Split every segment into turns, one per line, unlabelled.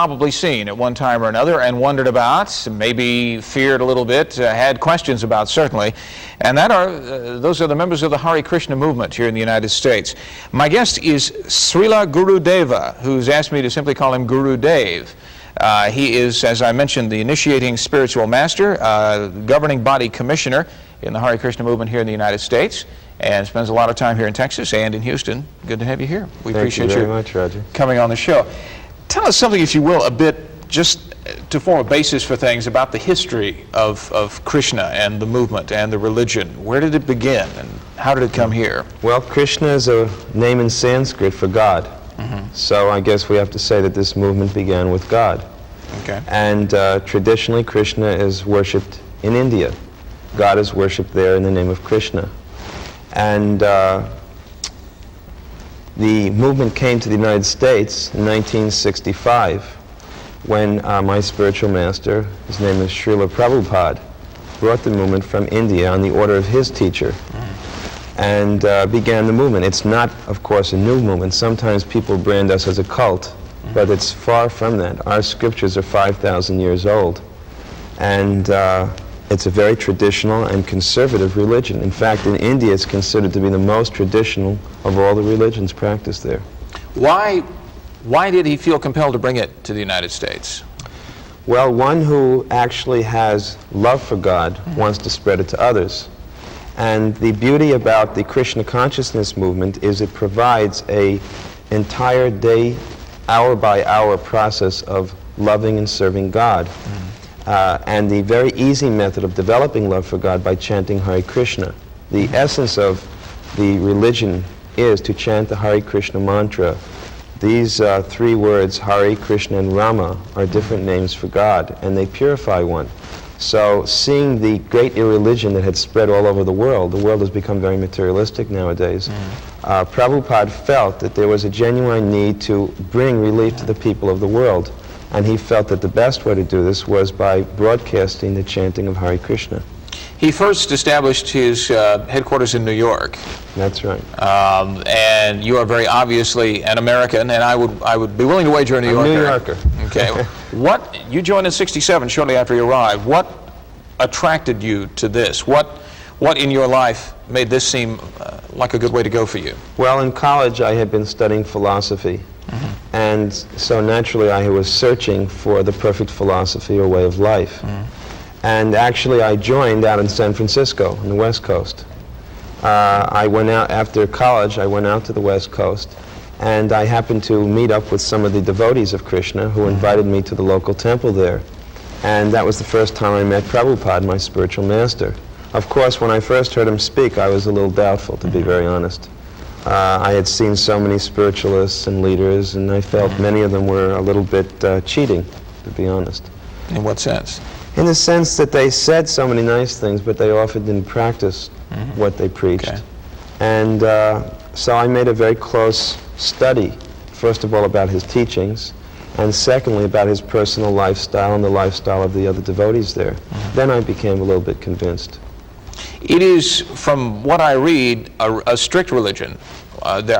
probably seen at one time or another and wondered about, maybe feared a little bit, had questions about certainly, and those are the members of the Hare Krishna movement here in the United States. My guest is Srila Gurudeva, who's asked me to simply call him Guru Dev. He is, as I mentioned, the initiating spiritual master, governing body commissioner in the Hare Krishna movement here in the United States, and spends a lot of time here in Texas and in Houston. Good to have you here. We appreciate you
very much, Roger.
Coming on the show. Tell us something, if you will, a bit, just to form a basis for things, about the history of Krishna and the movement and the religion. Where did it begin and how did it come here?
Well, Krishna is a name in Sanskrit for God. So I guess we have to say that this movement began with God.
Okay.
And traditionally, Krishna is worshipped in India. God is worshipped there in the name of Krishna. And the movement came to the United States in 1965 when my spiritual master, his name is Srila Prabhupada, brought the movement from India on the order of his teacher and began the movement. It's not, of course, a new movement. Sometimes people brand us as a cult, but it's far from that. Our scriptures are 5,000 years old, and it's a very traditional and conservative religion. In fact, in India, it's considered to be the most traditional of all the religions practiced there.
Why did he feel compelled to bring it to the United States?
Well, one who actually has love for God wants to spread it to others. And the beauty about the Krishna Consciousness movement is it provides an entire day, hour-by-hour process of loving and serving God. And the very easy method of developing love for God by chanting Hare Krishna. The essence of the religion is to chant the Hare Krishna mantra. These three words, Hare, Krishna, and Rama, are different names for God, and they purify one. So seeing the great irreligion that had spread all over the world has become very materialistic nowadays. Prabhupada felt that there was a genuine need to bring relief to the people of the world. And he felt that the best way to do this was by broadcasting the chanting of Hare Krishna.
He first established his headquarters in New York.
That's right.
And you are very obviously an American, and I would be willing to wager a New Yorker.
New Yorker.
Okay. You joined in '67, shortly after you arrived. What attracted you to this? What in your life made this seem like a good way to go for you?
Well, in college I had been studying philosophy. And so naturally I was searching for the perfect philosophy or way of life. And actually I joined out in San Francisco on the West Coast. I went out after college, I went out to the West Coast, and I happened to meet up with some of the devotees of Krishna who invited me to the local temple there. And that was the first time I met Prabhupada, my spiritual master. Of course, when I first heard him speak, I was a little doubtful, to be very honest. I had seen so many spiritualists and leaders, and I felt many of them were a little bit cheating, to be honest.
In what sense?
In the sense that they said so many nice things, but they often didn't practice what they preached.
Okay.
And so I made a very close study, first of all about his teachings, and secondly about his personal lifestyle and the lifestyle of the other devotees there. Then I became a little bit convinced.
It is, from what I read, a strict religion, and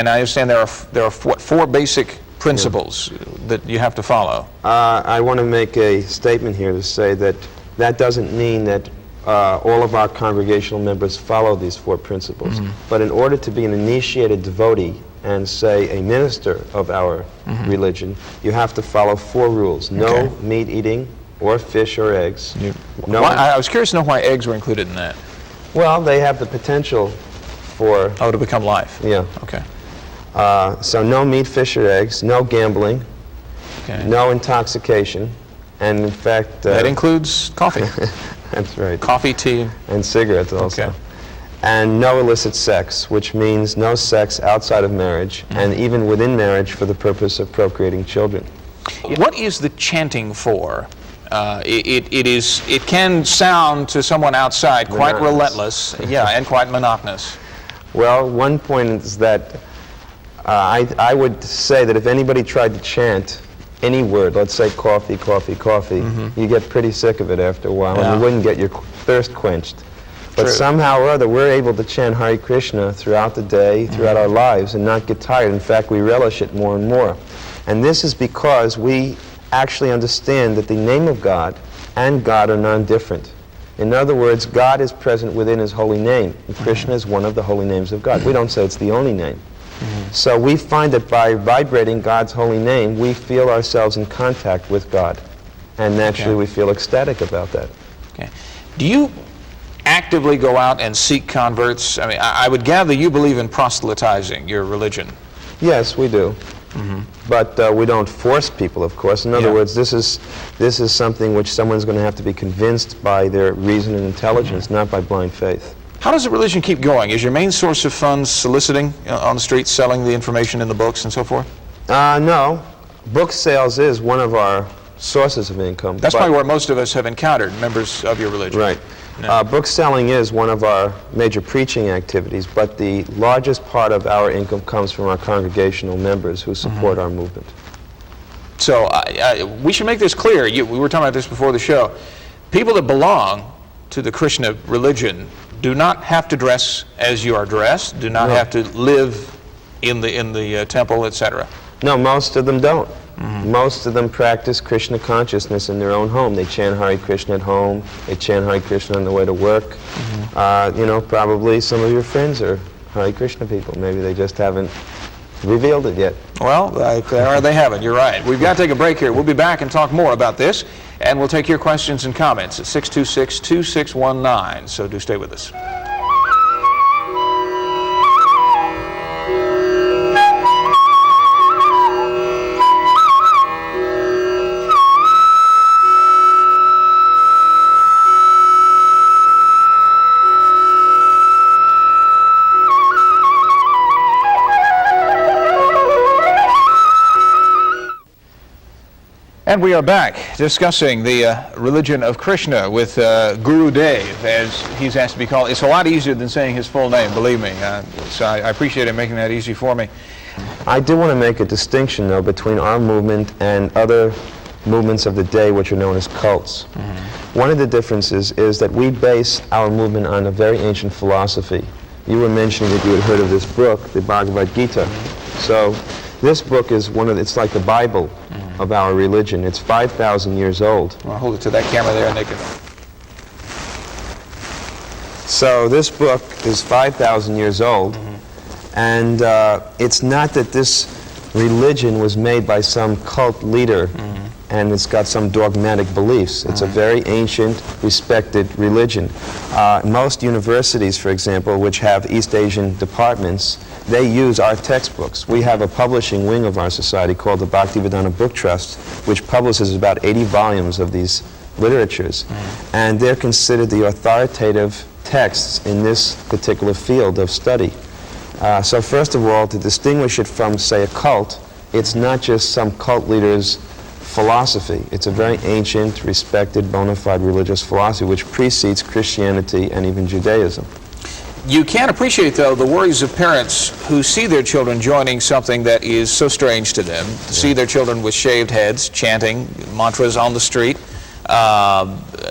I understand there are four basic principles that you have to follow.
I want to make a statement here to say that that doesn't mean that all of our congregational members follow these four principles. But in order to be an initiated devotee and, say, a minister of our religion, you have to follow four rules. No meat eating or fish or eggs.
I was curious to know why eggs were included in that.
Well, they have the potential for...
to become life.
Yeah.
Okay.
So no meat, fish, or eggs, no gambling, no intoxication, and in fact...
that includes coffee.
That's right.
Coffee, tea.
And cigarettes also.
Okay.
And no illicit sex, which means no sex outside of marriage, and even within marriage for the purpose of procreating children.
What is the chanting for? It can sound to someone outside quite relentless, and quite monotonous.
Well, one point is that I would say that if anybody tried to chant any word, let's say coffee, coffee, coffee, you get pretty sick of it after a while, and you wouldn't get your thirst quenched. But somehow or other, we're able to chant Hare Krishna throughout the day, throughout our lives, and not get tired. In fact, we relish it more and more. And this is because we actually understand that the name of God and God are non-different. In other words, God is present within his holy name, and Krishna is one of the holy names of God. We don't say it's the only name. So we find that by vibrating God's holy name, we feel ourselves in contact with God. And naturally we feel ecstatic about that.
Okay. Do you actively go out and seek converts? I mean, I would gather you believe in proselytizing your religion.
Yes, we do. But we don't force people, of course. In other words, this is something which someone's going to have to be convinced by their reason and intelligence, not by blind faith. How
does the religion keep going? Is your main source of funds soliciting on the streets, selling the information in the books and so forth?
No. Book sales is one of our sources of income.
That's probably where most of us have encountered members of your religion.
Right. Book selling is one of our major preaching activities, but the largest part of our income comes from our congregational members who support our movement.
So we should make this clear. We were talking about this before the show. People that belong to the Krishna religion do not have to dress as you are dressed, do not have to live in the temple, etc.
No, most of them don't. Most of them practice Krishna consciousness in their own home. They chant Hare Krishna at home. They chant Hare Krishna on the way to work. You know, probably some of your friends are Hare Krishna people. Maybe they just haven't revealed it yet.
Well, they haven't. You're right. We've got to take a break here. We'll be back and talk more about this, and we'll take your questions and comments at 626-2619. So do stay with us. And we are back discussing the religion of Krishna with Guru Dev, as he's asked to be called. It's a lot easier than saying his full name, believe me. So I appreciate him making that easy for me.
I do want to make a distinction, though, between our movement and other movements of the day, which are known as cults. One of the differences is that we base our movement on a very ancient philosophy. You were mentioning that you had heard of this book, the Bhagavad Gita. So this book is it's like the Bible of our religion. It's 5,000 years old.
I'll hold it to that camera there and they can...
So this book is 5,000 years old, and it's not that this religion was made by some cult leader and it's got some dogmatic beliefs. It's a very ancient, respected religion. Most universities, for example, which have East Asian departments, they use our textbooks. We have a publishing wing of our society called the Bhaktivedanta Book Trust, which publishes about 80 volumes of these literatures. And they're considered the authoritative texts in this particular field of study. So first of all, to distinguish it from, say, a cult, it's not just some cult leader's philosophy. It's a very ancient, respected, bona fide religious philosophy which precedes Christianity and even Judaism.
You can't appreciate, though, the worries of parents who see their children joining something that is so strange to them, to see their children with shaved heads, chanting mantras on the street,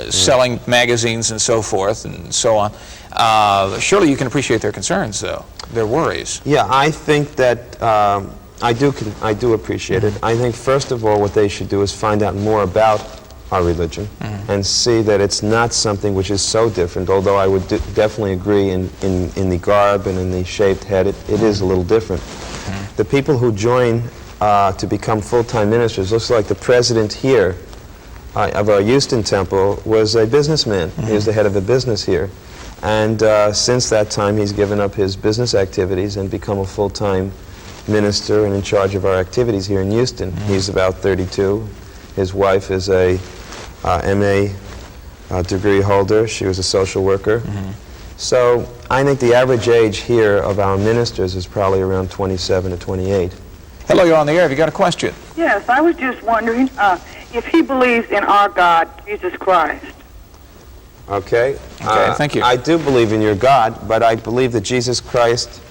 selling magazines and so forth and so on. Surely you can appreciate their concerns, though, their worries.
Yeah, I think that I do appreciate it. I think, first of all, what they should do is find out more about our religion and see that it's not something which is so different, although I would definitely agree in the garb and in the shaved head, it is a little different. The people who join to become full-time ministers, looks like the president here of our Houston temple was a businessman. He was the head of a business here. And since that time, he's given up his business activities and become a full-time minister and in charge of our activities here in Houston. He's about 32. His wife is a MA degree holder. She was a social worker. So I think the average age here of our ministers is probably around 27 to 28.
Hello, you're on the air. Have you got a question?
Yes, I was just wondering if he believes in our God, Jesus Christ.
Okay.
Thank you.
I do believe in your God, but I believe that Jesus Christ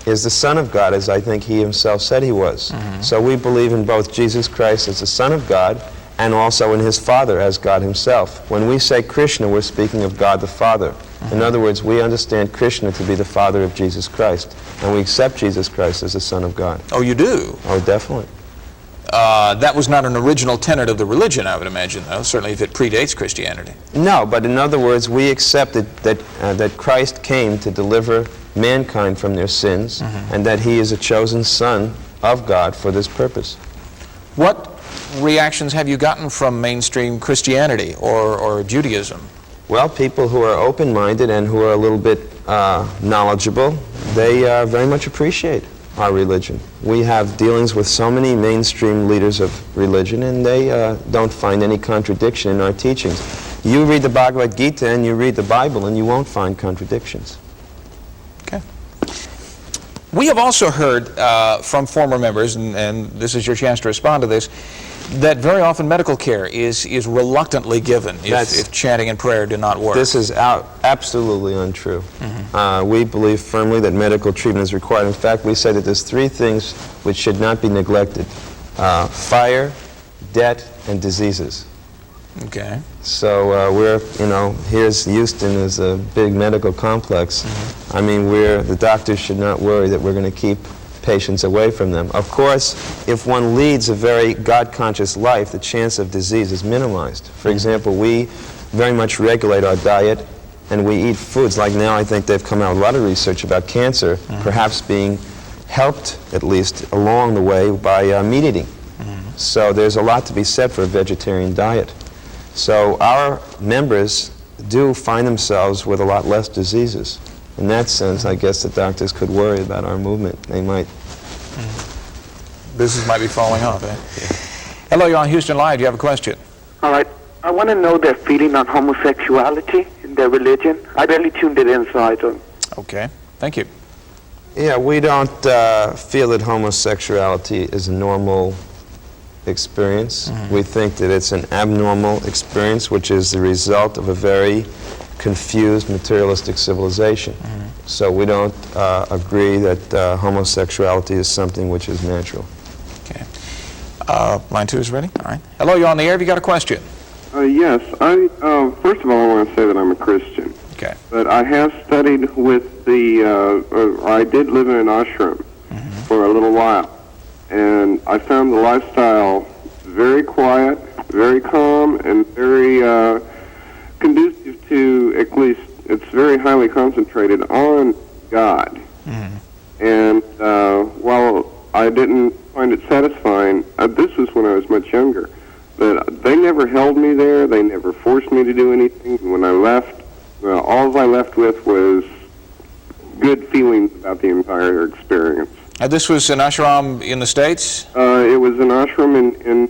is the Son of God, as I think he himself said he was. So we believe in both Jesus Christ as the Son of God and also in his Father as God himself. When we say Krishna, we're speaking of God the Father. In other words, we understand Krishna to be the Father of Jesus Christ, and we accept Jesus Christ as the Son of God.
Oh, you do?
Oh, definitely.
That was not an original tenet of the religion, I would imagine, though, certainly if it predates Christianity.
No, but in other words, we accepted that Christ came to deliver mankind from their sins, and that he is a chosen son of God for this purpose.
What reactions have you gotten from mainstream Christianity or Judaism?
Well, people who are open-minded and who are a little bit knowledgeable, they very much appreciate our religion. We have dealings with so many mainstream leaders of religion, and they don't find any contradiction in our teachings. You read the Bhagavad Gita and you read the Bible, and you won't find contradictions.
Okay. We have also heard from former members, and this is your chance to respond to this, that very often medical care is reluctantly given if chanting and prayer do not work.
This is absolutely untrue. We believe firmly that medical treatment is required. In fact, we say that there's three things which should not be neglected: fire, debt, and diseases.
Okay.
So we're, here's Houston is a big medical complex. I mean, the doctors should not worry that we're going to keep patients away from them. Of course, if one leads a very God-conscious life, the chance of disease is minimized. For example, we very much regulate our diet, and we eat foods. Like now, I think they've come out with a lot of research about cancer, perhaps being helped, at least, along the way by meat eating. So there's a lot to be said for a vegetarian diet. So our members do find themselves with a lot less diseases. In that sense, I guess the doctors could worry about our movement. They might.
Business might be falling off, eh? Hello, you're on Houston Live. Do you have a question?
All right. I want to know their feeling on homosexuality in their religion. I barely tuned it in, so I don't.
Okay. Thank you.
Yeah, we don't feel that homosexuality is a normal experience. We think that it's an abnormal experience, which is the result of a very confused materialistic civilization. So we don't agree that homosexuality is something which is natural.
Okay. Line 2 is ready? All right. Hello, you're on the air. Have you got a question?
Yes. First of all, I want to say that I'm a Christian.
Okay.
But I have studied with I did live in an ashram for a little while. And I found the lifestyle very quiet, very calm, and very conducive to, at least, it's very highly concentrated on God. And while I didn't find it satisfying, this was when I was much younger, but they never held me there, they never forced me to do anything. When I left, all I left with was good feelings about the entire experience.
This was an ashram in the States?
It was an ashram in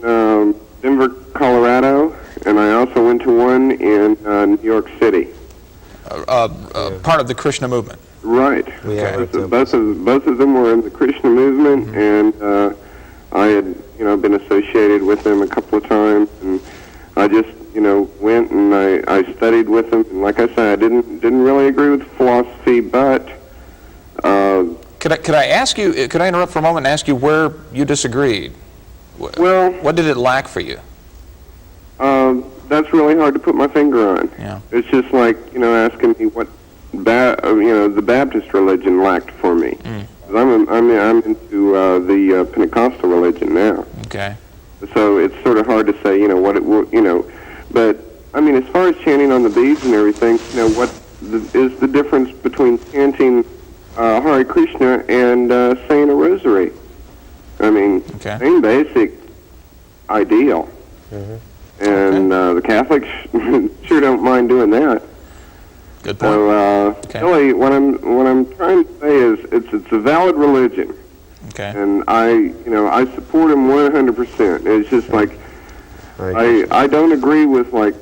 Denver, Colorado, and I also went to one in New York City.
Part of the Krishna movement?
Right.
Okay.
Both of them were in the Krishna movement, and I had been associated with them a couple of times, and I just went and I studied with them. And like I said, I didn't really agree with the philosophy, but
Could I ask you? Could I interrupt for a moment and ask you where you disagreed?
Well,
what did it lack for you?
That's really hard to put my finger on.
Yeah.
It's just like asking me what the Baptist religion lacked for me. 'Cause I'm into the Pentecostal religion now.
Okay.
So it's sort of hard to say what it will but I mean, as far as chanting on the beads and everything, what is the difference between chanting Hare Krishna and saying a rosary? I mean, same basic ideal. And the Catholics sure don't mind doing that.
Good point.
So really, what I'm trying to say is it's a valid religion.
Okay.
And I support them 100%. It's just like I don't agree with like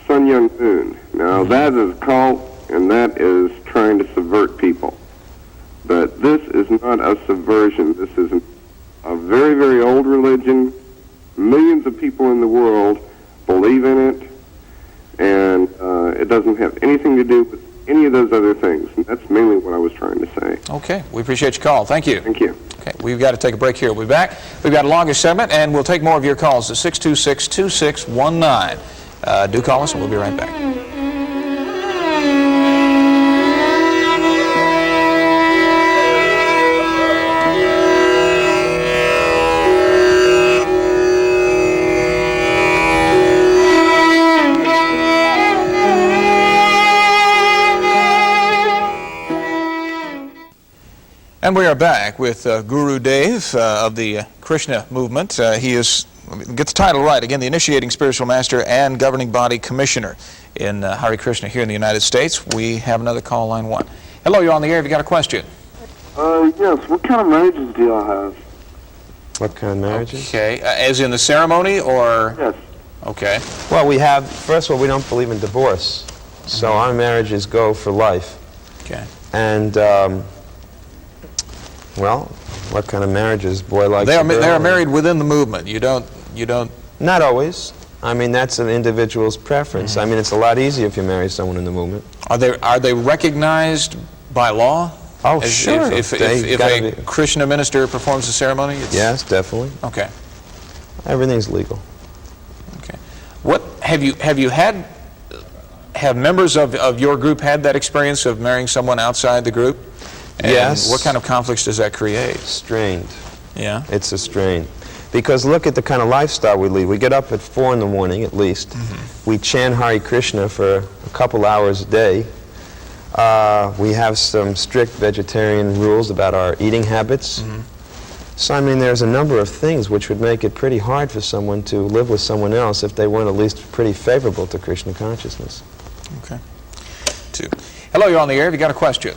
Sun Myung Moon. Now that is a cult, and that is trying to subvert people. But this is not a subversion. This is a very, very old religion. Millions of people in the world believe in it, and it doesn't have anything to do with any of those other things. And that's mainly what I was trying to say.
Okay. We appreciate your call. Thank you.
Thank you.
Okay. We've got to take a break here. We'll be back. We've got a longer segment, and we'll take more of your calls at 626-2619. Do call us, and we'll be right back. And we are back with Guru Dave of the Krishna movement. He is, get the title right, again, the Initiating Spiritual Master and Governing Body Commissioner in Hare Krishna here in the United States. We have another call, line 1. Hello, you're on the air. Have you got a question?
Yes. What kind of marriages do y'all have?
What kind of marriages?
Okay. As in the ceremony, or?
Yes.
Okay.
Well, we have, first of all, we don't believe in divorce. So our marriages go for life.
Okay.
And, well, what kind of marriages? Boy likes
They
a girl.
are married within the movement. You don't.
Not always. I mean, that's an individual's preference. I mean, it's a lot easier if you marry someone in the movement.
Are they recognized by law?
Oh, sure.
If a Krishna minister performs the ceremony?
Yes, definitely.
Okay.
Everything's legal.
Okay. What have members of your group had that experience of marrying someone outside the group? And
yes.
What kind of conflicts does that create?
Strained.
Yeah.
It's a strain. Because look at the kind of lifestyle we lead. We get up at 4 in the morning at least. We chant Hare Krishna for a couple hours a day. We have some strict vegetarian rules about our eating habits. So I mean, there's a number of things which would make it pretty hard for someone to live with someone else if they weren't at least pretty favorable to Krishna consciousness.
Okay. 2. Hello, you're on the air. Have you got a question?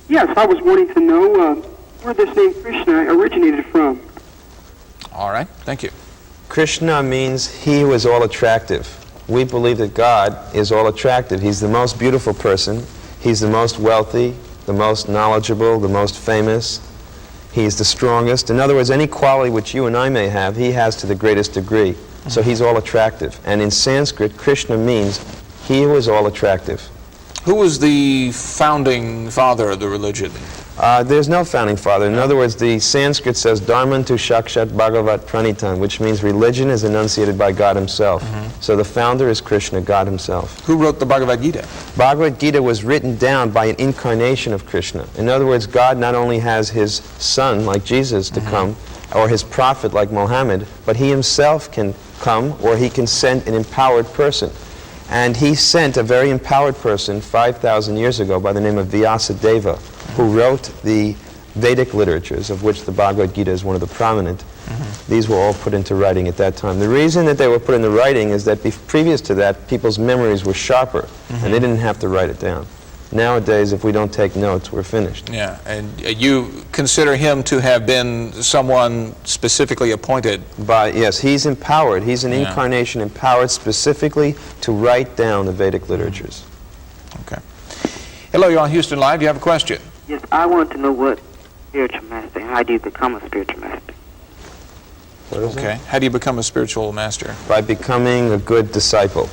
Yes, I was wanting to know where this name Krishna originated from.
All right. Thank you.
Krishna means he who is all attractive. We believe that God is all attractive. He's the most beautiful person. He's the most wealthy, the most knowledgeable, the most famous. He's the strongest. In other words, any quality which you and I may have, he has to the greatest degree. So he's all attractive. And in Sanskrit, Krishna means he who is all attractive.
Who was the founding father of the religion?
There's no founding father. In other words, the Sanskrit says Dharmantu Shakshat Bhagavat Pranitan, which means religion is enunciated by God himself. So the founder is Krishna, God himself.
Who wrote the Bhagavad Gita?
Bhagavad Gita was written down by an incarnation of Krishna. In other words, God not only has his son, like Jesus, to come, or his prophet, like Muhammad, but he himself can come, or he can send an empowered person. And he sent a very empowered person 5,000 years ago by the name of Vyasadeva, who wrote the Vedic literatures, of which the Bhagavad Gita is one of the prominent. These were all put into writing at that time. The reason that they were put into writing is that previous to that, people's memories were sharper, and they didn't have to write it down. Nowadays, if we don't take notes, we're finished.
Yeah, and you consider him to have been someone specifically appointed?
Yes, he's empowered. He's an incarnation empowered specifically to write down the Vedic literatures.
Okay. Hello, you're on Houston Live. Do you have a question?
Yes, I want to know what spiritual master, how do you become a spiritual master?
What is
Okay. How do you become a spiritual master?
By becoming a good disciple.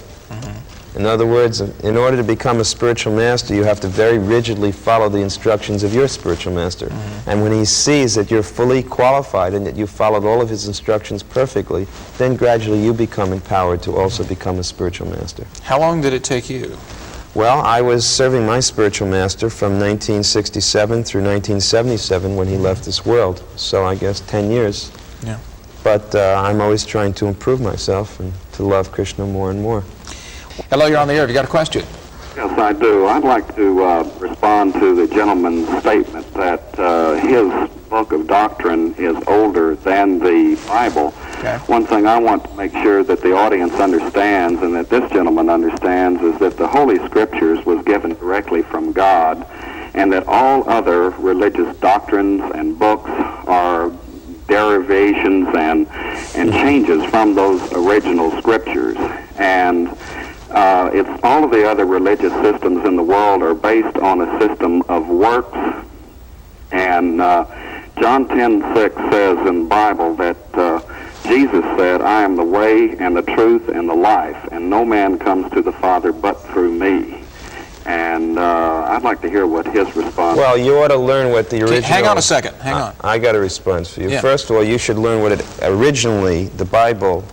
In other words, in order to become a spiritual master, you have to very rigidly follow the instructions of your spiritual master. And when he sees that you're fully qualified and that you followed all of his instructions perfectly, then gradually you become empowered to also become a spiritual master.
How long did it take you?
Well, I was serving my spiritual master from 1967 through 1977 when he left this world. So I guess 10 years.
Yeah.
But I'm always trying to improve myself and to love Krishna more and more.
Hello, you're on the air. Have you got a question?
Yes, I do. I'd like to respond to the gentleman's statement that his book of doctrine is older than the Bible.
Okay.
One thing I want to make sure that the audience understands and that this gentleman understands is that the Holy Scriptures was given directly from God, and that all other religious doctrines and books are derivations and changes from those original Scriptures. And it's all of the other religious systems in the world are based on a system of works. And John 10:6 says in the Bible that Jesus said, "I am the way and the truth and the life, and no man comes to the Father but through me." And I'd like to hear what his response.
Well, you ought to learn what the original...
Hang on a second. Hang on.
I got a response for you.
Yeah.
First of all, you should learn what it originally, the Bible,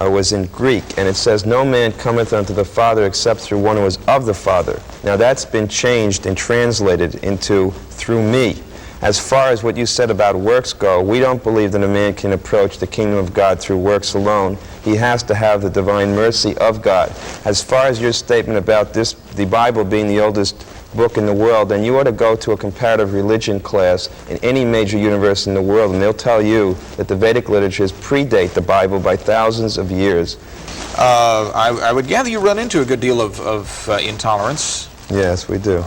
was in Greek, and it says, "No man cometh unto the Father except through one who is of the Father." Now that's been changed and translated into "through me." As far as what you said about works go, we don't believe that a man can approach the kingdom of God through works alone, he has to have the divine mercy of God. As far as your statement about this, the Bible being the oldest book in the world, then you ought to go to a comparative religion class in any major university in the world, and they'll tell you that the Vedic literatures predate the Bible by thousands of years.
I would gather you run into a good deal of intolerance.
Yes, we do.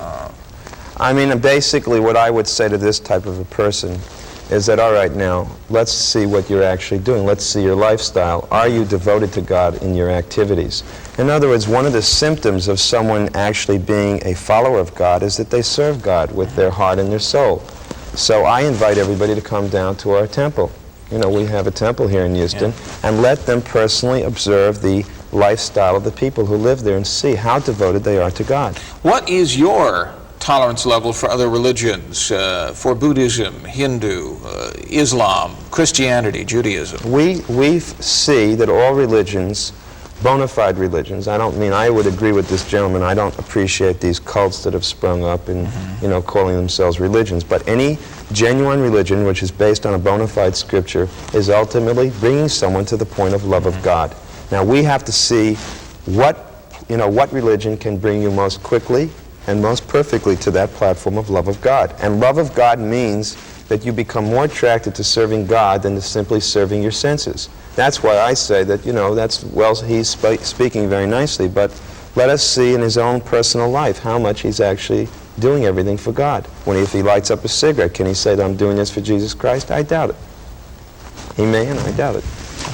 I mean, basically what I would say to this type of a person is that, all right, now, let's see what you're actually doing. Let's see your lifestyle. Are you devoted to God in your activities? In other words, one of the symptoms of someone actually being a follower of God is that they serve God with their heart and their soul. So I invite everybody to come down to our temple. You know, we have a temple here in Houston, and let them personally observe the lifestyle of the people who live there and see how devoted they are to God.
What is your tolerance level for other religions, for Buddhism, Hindu, Islam, Christianity, Judaism?
We see that all religions, bona fide religions, I don't mean, I would agree with this gentleman, I don't appreciate these cults that have sprung up and, you know, calling themselves religions, but any genuine religion which is based on a bona fide scripture is ultimately bringing someone to the point of love of God. Now we have to see what religion can bring you most quickly and most perfectly to that platform of love of God. And love of God means that you become more attracted to serving God than to simply serving your senses. That's why I say that, you know, he's speaking very nicely, but let us see in his own personal life how much he's actually doing everything for God. If he lights up a cigarette, can he say that I'm doing this for Jesus Christ? I doubt it. He may, and I doubt it.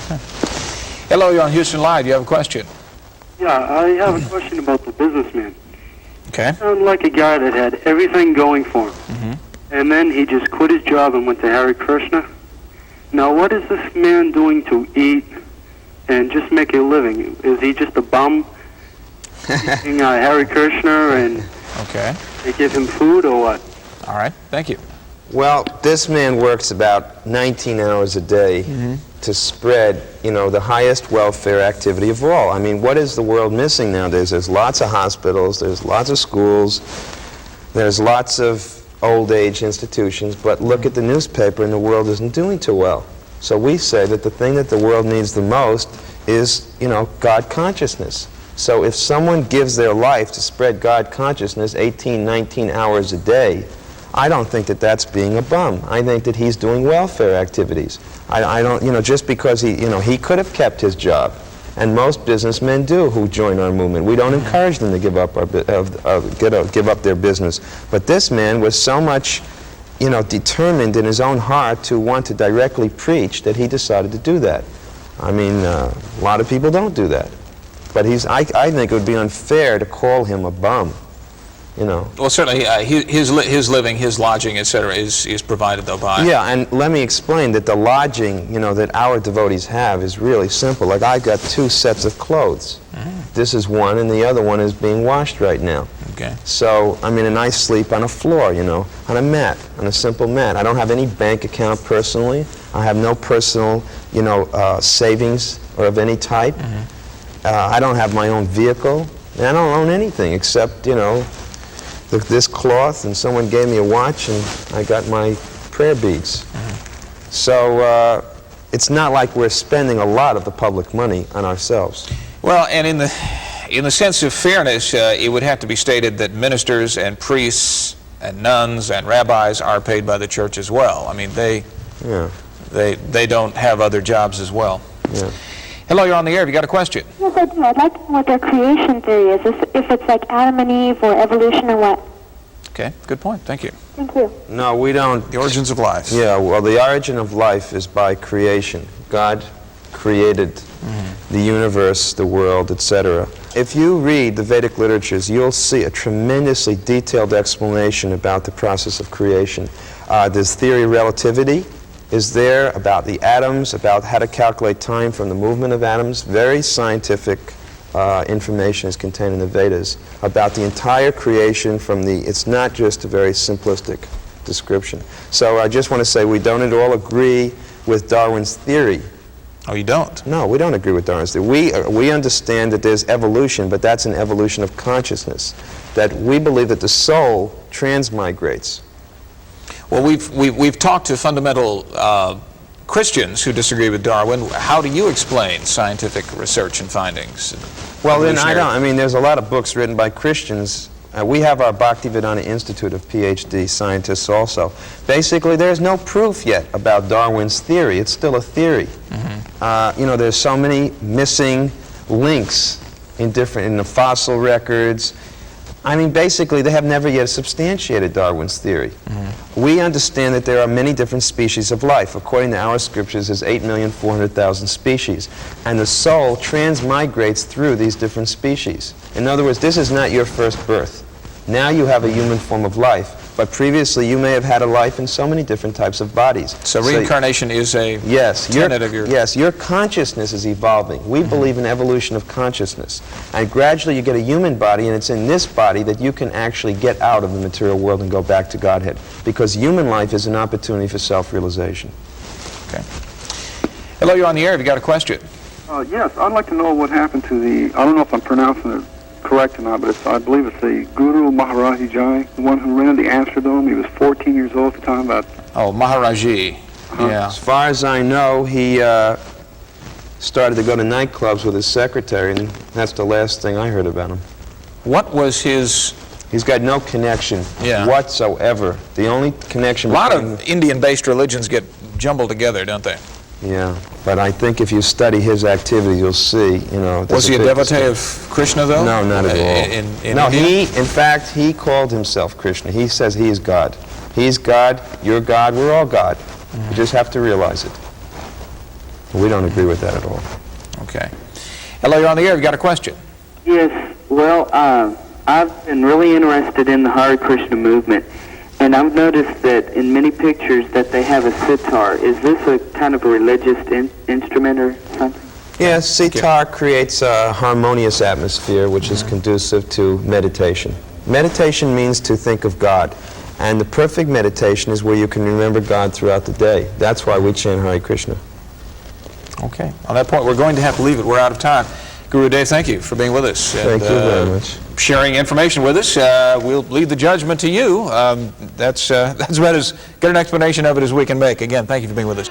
Okay. Hello, you're on Houston Live. You have a question?
Yeah, I have a question about the businessman.
Okay.
Sounds like a guy that had everything going for him. And then he just quit his job and went to Hare Krishna. Now, what is this man doing to eat and just make a living? Is he just a bum eating Hare Krishna and they give him food or what?
All right, thank you.
Well, this man works about 19 hours a day to spread, you know, the highest welfare activity of all. I mean, what is the world missing nowadays? There's lots of hospitals, there's lots of schools, there's lots of old age institutions, but look at the newspaper and the world isn't doing too well. So we say that the thing that the world needs the most is, you know, God consciousness. So if someone gives their life to spread God consciousness 18, 19 hours a day, I don't think that that's being a bum. I think that he's doing welfare activities. I don't, you know, just because he could have kept his job, and most businessmen do who join our movement. We don't encourage them to give up give up their business. But this man was so much, you know, determined in his own heart to want to directly preach that he decided to do that. I mean, a lot of people don't do that. But I think it would be unfair to call him a bum. You know.
Well, certainly his living, his lodging, etc., is provided though by.
Yeah, and let me explain that the lodging, you know, that our devotees have is really simple. Like I've got 2 sets of clothes. This is one, and the other one is being washed right now.
Okay.
So I mean, and I sleep on a floor, you know, on a mat, on a simple mat. I don't have any bank account personally. I have no personal, you know, savings or of any type. I don't have my own vehicle, and I don't own anything except, you know, this cloth, and someone gave me a watch, and I got my prayer beads. So it's not like we're spending a lot of the public money on ourselves.
Well, and in the sense of fairness, it would have to be stated that ministers and priests and nuns and rabbis are paid by the church as well. I mean, they don't have other jobs as well.
Yeah.
Hello, you're on the air. Have you got a question?
Yes, I do. I'd like to know what their creation theory is, if it's like Adam and Eve or evolution or what.
Okay, good point. Thank you.
Thank you.
No, we don't.
The origins of life.
Yeah, well, the origin of life is by creation. God created the universe, the world, etc. If you read the Vedic literatures, you'll see a tremendously detailed explanation about the process of creation. There's theory of relativity is there, about the atoms, about how to calculate time from the movement of atoms. Very scientific information is contained in the Vedas about the entire creation from it's not just a very simplistic description. So I just want to say we don't at all agree with Darwin's theory.
Oh, you don't?
No, we don't agree with Darwin's theory. We understand that there's evolution, but that's an evolution of consciousness. That we believe that the soul transmigrates.
Well, we've talked to fundamental Christians who disagree with Darwin, how do you explain scientific research and findings?
Well, then I mean, there's a lot of books written by Christians. We have our Bhaktivedanta Institute of PhD scientists also. Basically, there's no proof yet about Darwin's theory. It's still a theory. You know, there's so many missing links in the fossil records. I mean, basically, they have never yet substantiated Darwin's theory. We understand that there are many different species of life. According to our scriptures, there's 8,400,000 species. And the soul transmigrates through these different species. In other words, this is not your first birth. Now you have a human form of life. But previously, you may have had a life in so many different types of bodies.
So reincarnation is a tenet of your...
Yes, your consciousness is evolving. We believe in evolution of consciousness. And gradually you get a human body, and it's in this body that you can actually get out of the material world and go back to Godhead. Because human life is an opportunity for self-realization.
Okay. Hello, you're on the air. Have you got a question?
Yes, I'd like to know what happened to the, I don't know if I'm pronouncing it correct or not, but I believe it's the Guru Maharaji, the one who rented the Astrodome. He was 14 years old at the time.
Oh, Maharaji. Yeah.
As far as I know, he started to go to nightclubs with his secretary, and that's the last thing I heard about him.
What was his...
He's got no connection whatsoever. The only connection...
A lot of Indian-based religions get jumbled together, don't they?
Yeah, but I think if you study his activities, you'll see, you know...
Was he a devotee of Krishna, though?
No, not at all. No, in fact, he called himself Krishna. He says he is God. He's God, you're God, we're all God. You just have to realize it. We don't agree with that at all.
Okay. Hello, you're on the air. You got a question?
Yes. Well, I've been really interested in the Hare Krishna movement, and I've noticed that in many pictures that they have a sitar. Is this a kind of a religious instrument or something?
Yes, sitar creates a harmonious atmosphere which is conducive to meditation. Meditation means to think of God. And the perfect meditation is where you can remember God throughout the day. That's why we chant Hare Krishna.
Okay. On that point, we're going to have to leave it. We're out of time. Guru Dev, thank you for being with us.
Thank you very much.
Sharing information with us. We'll leave the judgment to you. That's about as good an explanation of it as we can make. Again, thank you for being with us.